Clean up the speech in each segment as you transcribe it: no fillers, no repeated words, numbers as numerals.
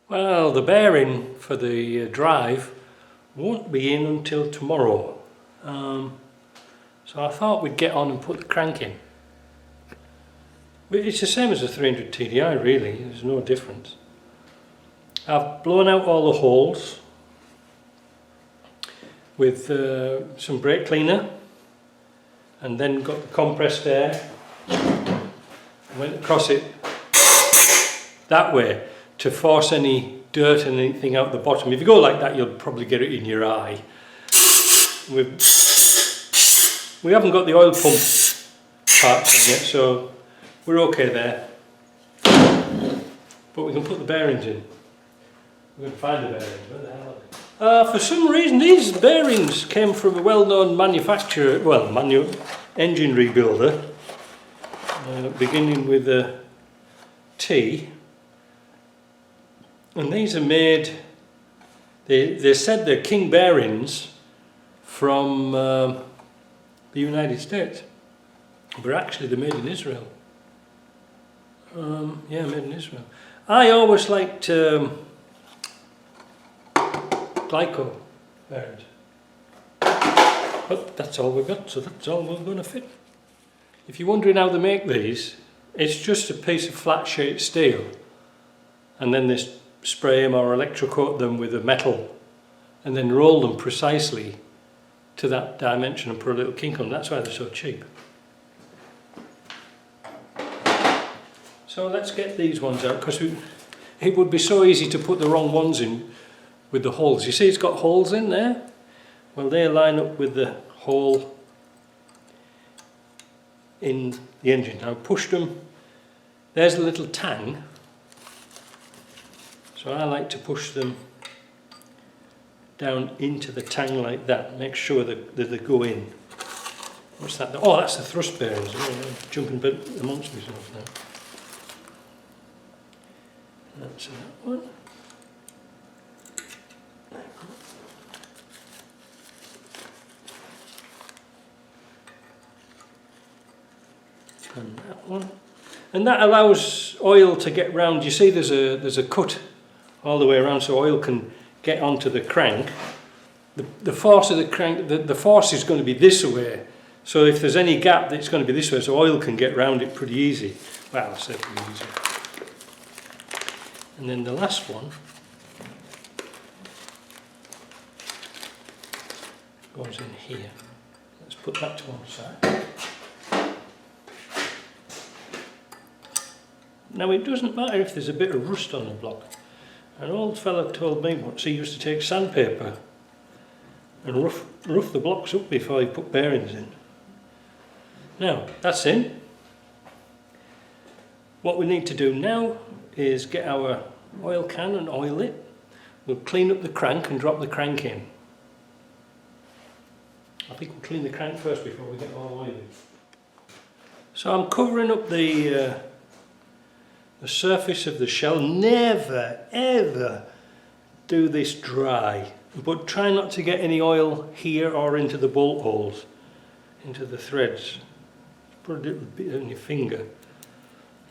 Well, the bearing for the drive won't be in until tomorrow. So I thought we'd get on and put the crank in. But it's the same as the 300 TDI really, there's no difference. I've blown out all the holes with some brake cleaner and then got the compressed air, went across it that way to force any dirt and anything out the bottom. If you go like that, you'll probably get it in your eye. We haven't got the oil pump parts on yet, so we're okay there. But we can put the bearings in. We can find the bearings. Where the hell are they? For some reason, these bearings came from a well-known manufacturer, well, engine rebuilder, beginning with a T. And these are made, they said they're King bearings from the United States, but actually they're made in Israel. Yeah, made in Israel. I always liked glyco bearings, but that's all we've got, so that's all we're going to fit. If you're wondering how they make these, it's just a piece of flat sheet steel, and then they spray them or electrocoat them with a metal, and then roll them precisely to that dimension and put a little kink on. That's why they're so cheap. So let's get these ones out, because it would be so easy to put the wrong ones in with the holes. You see it's got holes in there? Well, they line up with the hole in the engine. Now I pushed them, there's a little tang, so I like to push them down into the tang like that, make sure that they go in. What's that? Oh, that's the thrust bearings. I'm jumping amongst myself now. That's that one. And that one. And that allows oil to get round. You see there's a cut all the way around so oil can get onto the crank. The force of the crank, the force is going to be this way. So if there's any gap, it's going to be this way, so oil can get round it pretty easy. Well, I say pretty easy. And then the last one goes in here. Let's put that to one side. Now it doesn't matter if there's a bit of rust on the block. An old fellow told me once he used to take sandpaper and rough the blocks up before he put bearings in. Now that's in. What we need to do now is get our oil can and oil it. We'll clean up the crank and drop the crank in. I think we'll clean the crank first before we get all oil in. So I'm covering up the surface of the shell. Never ever do this dry, but try not to get any oil here or into the bolt holes, into the threads. Put a little bit on your finger.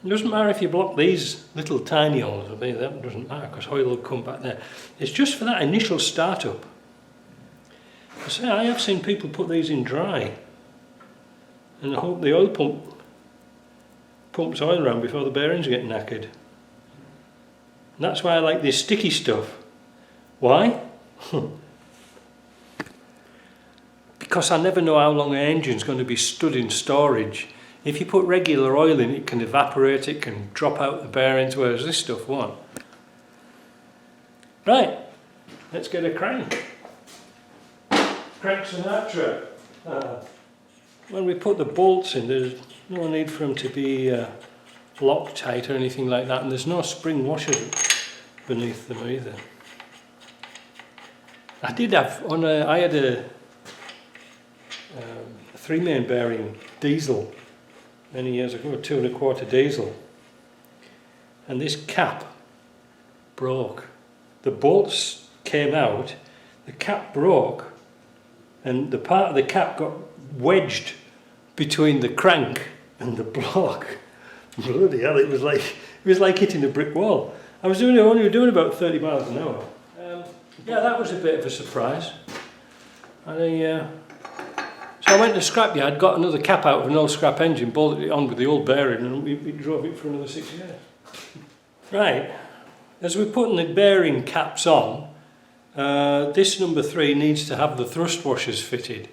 It doesn't matter if you block these little tiny holes, that doesn't matter because oil will come back there. It's just for that initial startup. I have seen people put these in dry and hope the oil pumps oil around before the bearings get knackered. And that's why I like this sticky stuff. Why? Because I never know how long an engine's going to be stood in storage. If you put regular oil in, it can evaporate, it can drop out the bearings, whereas this stuff won't. Right, let's get a crank. Crank Sinatra. When we put the bolts in, there's no need for them to be Loctite or anything like that, and there's no spring washers beneath them either. I had a 3-main bearing diesel many years ago, a 2 1/4 diesel, and this cap broke. The bolts came out, the cap broke, and the part of the cap got wedged between the crank and the block. Bloody hell, it was like hitting a brick wall. I was only doing about 30 miles an hour. Yeah, that was a bit of a surprise. And so I went to the scrapyard, got another cap out of an old scrap engine, bolted it on with the old bearing, and we drove it for another 6 years. Right, as we're putting the bearing caps on, this number 3 needs to have the thrust washers fitted.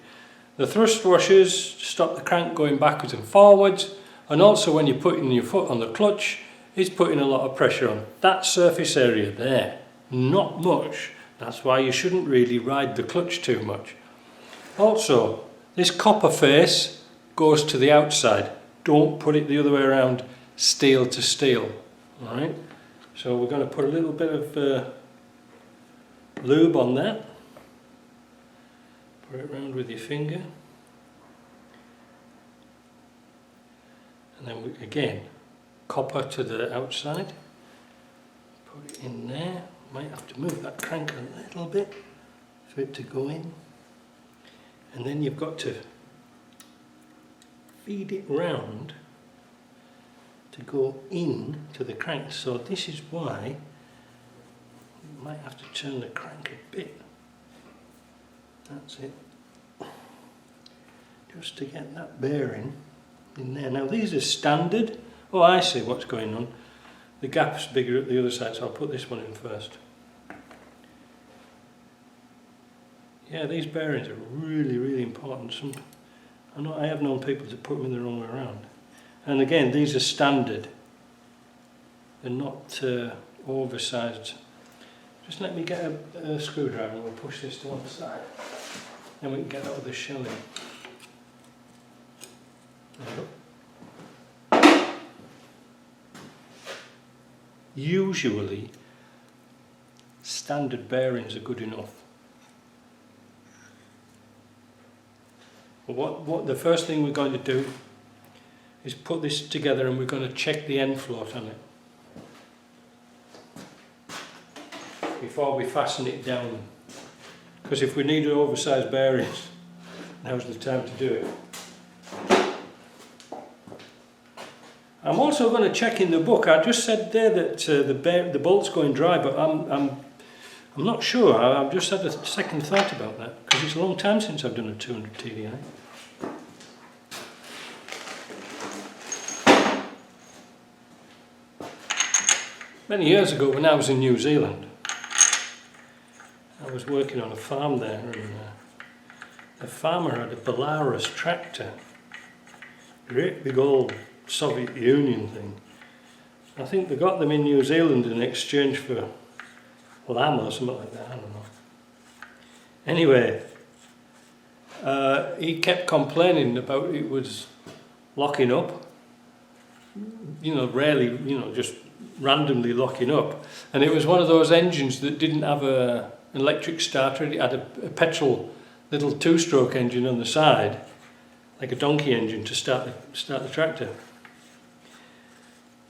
The thrust washers stop the crank going backwards and forwards, and also when you're putting your foot on the clutch, it's putting a lot of pressure on that surface area there. Not much. That's why you shouldn't really ride the clutch too much. Also, this copper face goes to the outside. Don't put it the other way around, steel to steel. Alright? So we're going to put a little bit of lube on that. Put it around with your finger. And then again, copper to the outside. Put it in there. Might have to move that crank a little bit for it to go in. And then you've got to feed it round to go in to the crank. So this is why you might have to turn the crank a bit. That's it. Just to get that bearing in there. Now these are standard. Oh, I see what's going on. The gap's bigger at the other side, so I'll put this one in first. Yeah, these bearings are really, really important. I have known people to put them in the wrong way around. And again, these are standard. They're not oversized. Just let me get a screwdriver and we'll push this to one side. Then we can get out of the shell in. There we go. Usually, standard bearings are good enough. What the first thing we're going to do is put this together, and we're going to check the end float on it before we fasten it down, because if we need oversized bearings, now's the time to do it. I'm also going to check in the book. I just said there that the bolt's going dry, but I'm not sure. I've just had a second thought about that, because it's a long time since I've done a 200 TDI. Many years ago, when I was in New Zealand, I was working on a farm there, and the farmer had a Polaris tractor, great big old Soviet Union thing. I think they got them in New Zealand in exchange for lamb or something like that, I don't know. Anyway, he kept complaining about it was locking up, rarely, just randomly locking up. And it was one of those engines that didn't have an electric starter. It had a petrol little two-stroke engine on the side, like a donkey engine to start the tractor.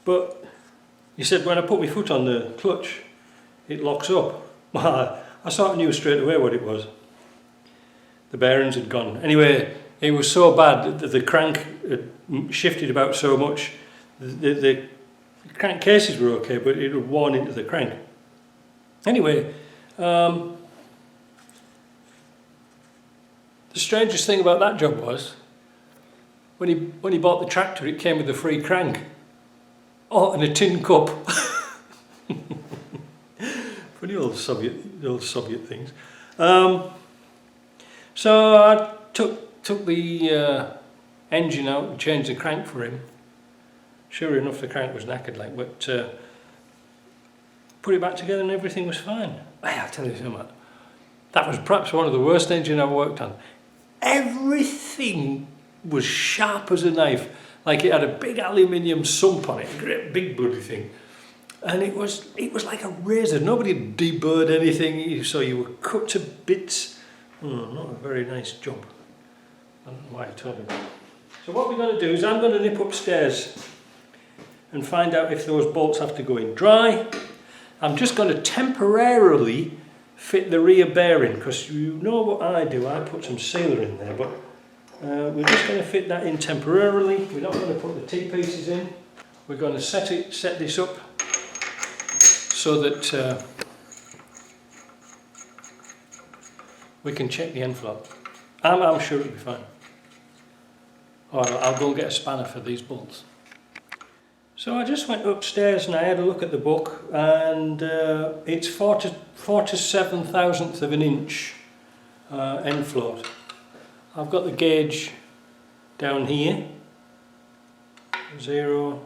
But he said, when I put my foot on the clutch, it locks up. Well, I sort of knew straight away what it was. The bearings had gone. Anyway, it was so bad that the crank had shifted about so much. The crank cases were okay, but it had worn into the crank. Anyway, the strangest thing about that job was, when he bought the tractor, it came with a free crank. Oh, and a tin cup. Funny old Soviet things. So I took the engine out and changed the crank for him. Sure enough, the crank was knackered, but put it back together and everything was fine. Hey, I'll tell you something. That was perhaps one of the worst engines I've worked on. Everything was sharp as a knife. Like it had a big aluminium sump on it, a great big bloody thing. And it was like a razor. Nobody had deburred anything, so you were cut to bits. Not a very nice job. I don't know why I told him that. So what we're going to do is I'm going to nip upstairs and find out if those bolts have to go in dry. I'm just going to temporarily fit the rear bearing, because you know what I do, I put some sealer in there, but we're just going to fit that in temporarily. We're not going to put the T-pieces in. We're going to set this up so that we can check the end float. I'm sure it'll be fine. Or I'll go and get a spanner for these bolts. So I just went upstairs and I had a look at the book, and it's 47 thousandths of an inch end float. I've got the gauge down here, 0,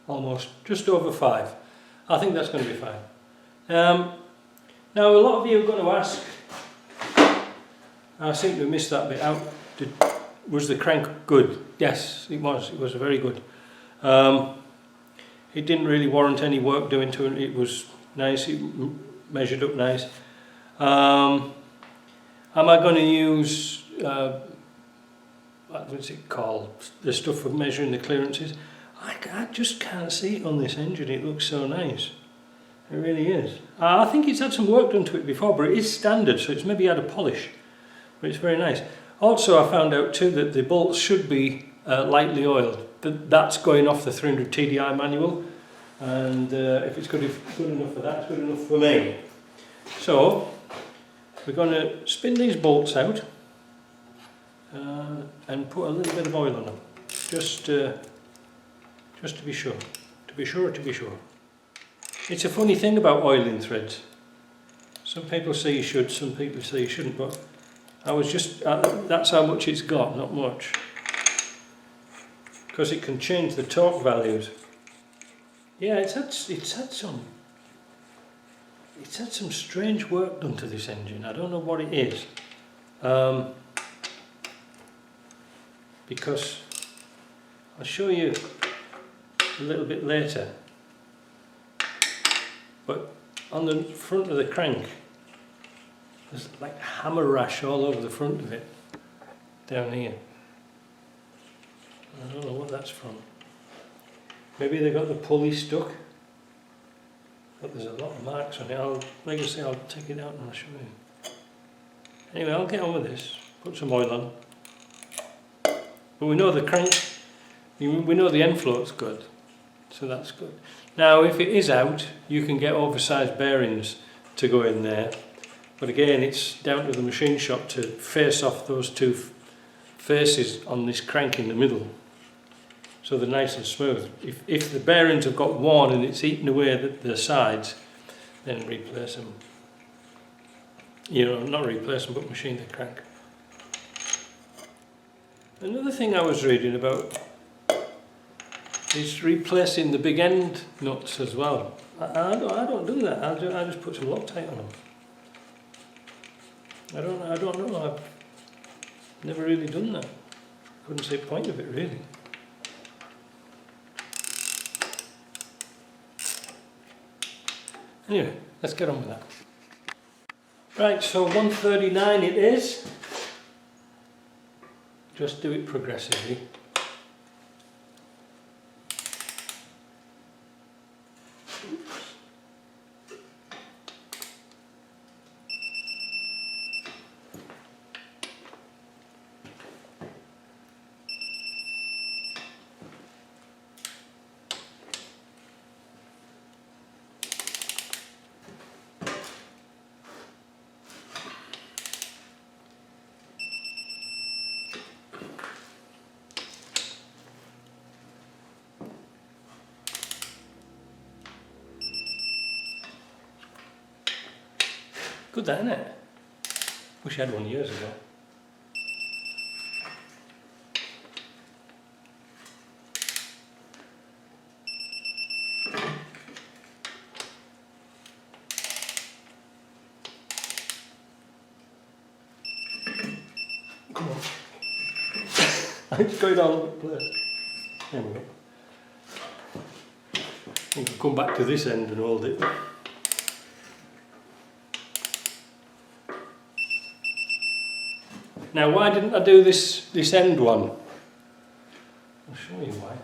almost just over 5. I think that's going to be fine. Now a lot of you are going to ask, I seem to have missed that bit out, was the crank good? Yes, it was very good. It didn't really warrant any work doing to it. It was nice, it measured up nice. Am I going to use, what's it called, the stuff for measuring the clearances? I just can't see it on this engine, it looks so nice. It really is. I think it's had some work done to it before, but it is standard, so it's maybe had a polish. But it's very nice. Also, I found out too that the bolts should be lightly oiled. That's going off the 300 TDI manual, and if it's good enough for that, it's good enough for me. So we're going to spin these bolts out and put a little bit of oil on them, just to be sure. To be sure. It's a funny thing about oiling threads. Some people say you should, some people say you shouldn't, but I was just, that's how much it's got, not much. Because it can change the torque values. Yeah, it's had some strange work done to this engine. I don't know what it is. Because I'll show you a little bit later. But on the front of the crank, there's like hammer rash all over the front of it, down here. I don't know what that's from. Maybe they got the pulley stuck, but there's a lot of marks on it. Like I say, I'll take it out and I'll show you. Anyway, I'll get on with this, put some oil on. But we know the crank, we know the end float's good, so that's good. Now if it is out, you can get oversized bearings to go in there, but again it's down to the machine shop to face off those two faces on this crank in the middle, so they're nice and smooth. If the bearings have got worn and it's eaten away at the sides, then replace them. You know, not replace them, but machine the crank. Another thing I was reading about is replacing the big end nuts as well. I don't do that. I just put some Loctite on them. I don't know. I've never really done that. Couldn't see the point of it really. Anyway, let's get on with that. Right, so 139 it is. Just do it progressively. Good that, isn't it? Wish I had one years ago. Come on. It's going all over the place. There we go. We can come back to this end and hold it. Now, why didn't I do this end one? I'll show you why.